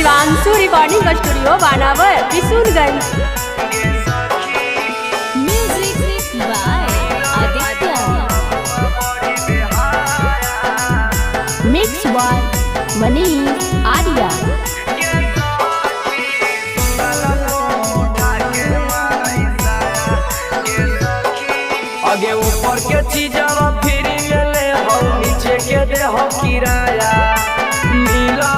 Shivanshu recording studio Banawar Bishunganj. Music by Aditya, mix by Manish Arya. आगे ऊपर के चीजवा फिर ले हो, नीचे के दे हो किराया। मिला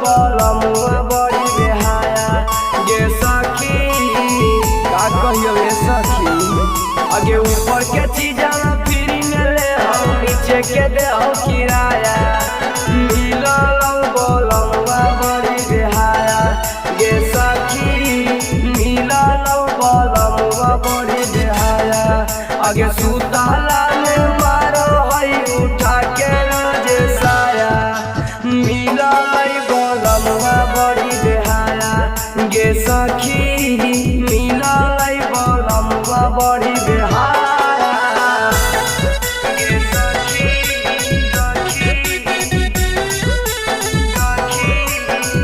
बलमुआ बड़ी बेहाया गे सखी, का कहियो गे सखी। आगे ऊपर के चीजवा फिर ले हो, नीचे के दे हो किराया। मिला बलमुआ बड़ी बेहाया गे सखी, मिला बलमुआ बड़ी बेहाया। आगे सुताला में मारो हई उठा के रोज साया। मिला बलमुआ बड़ी बेहाया गे सखी, मिला बलमुआ बड़ी बेहाया गे सखी,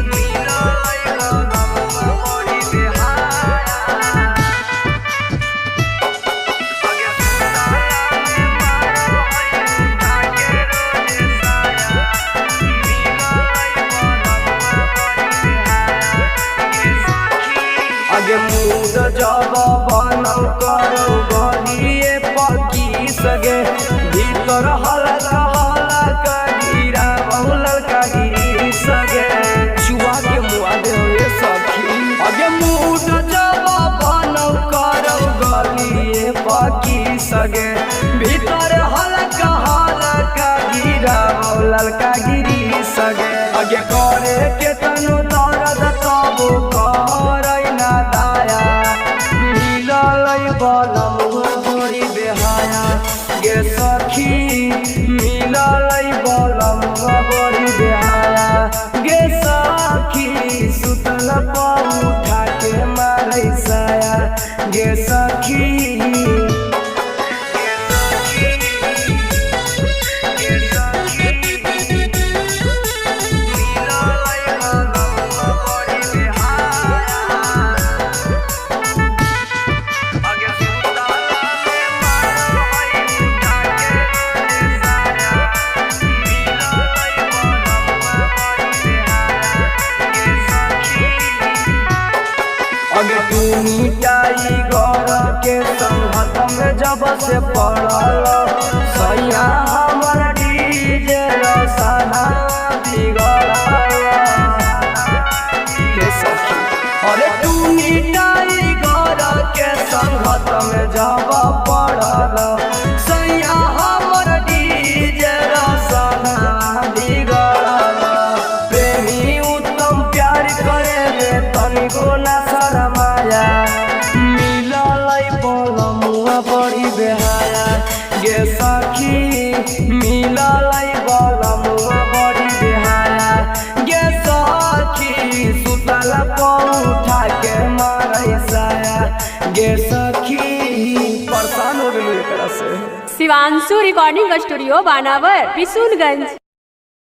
मिला बलमुआ बड़ी बेहाया। आगे मुद जब बनल करो गलिए पकी सगे, भीतर हल्का हल्का गिरा लड़का गिरी सगे। चुआ के मुआ दे सखी। आगे मुद जब बनल करो गलिए पकी सगे, भीतर हल्का हल्का गिरा लड़का गिरी सगे। आगे करे के तनु दर्द तब करे ना दाया। मिलल बलमुआ बड़ी बेहाया गे सखी, मिलल बलमुआ बड़ी बेहाया गे सखी। सुतल पर उठा के मारै साया गे सखी। अगे तू मिटाई घर के संगत में जब से पड़ल, सैया हमर डीजे रसाना बिगड़ल के सखी। अरे तू मिटाई घर के संगत में जब पड़ल, सैया हमर डीजे रसाना बिगड़ल। प्रेमी उत्तम प्यार करे रे तनिको ना शरमाया। मिलल बलमुआ बड़ी बेहाया गे सखी, मिलल बलमुआ बड़ी बेहाया गे सखी। सुतल पर उठा के मारै साया गे सखी। परेशान हो गई एकरा से। Shivanshu recording studio Banawar Bishunganj.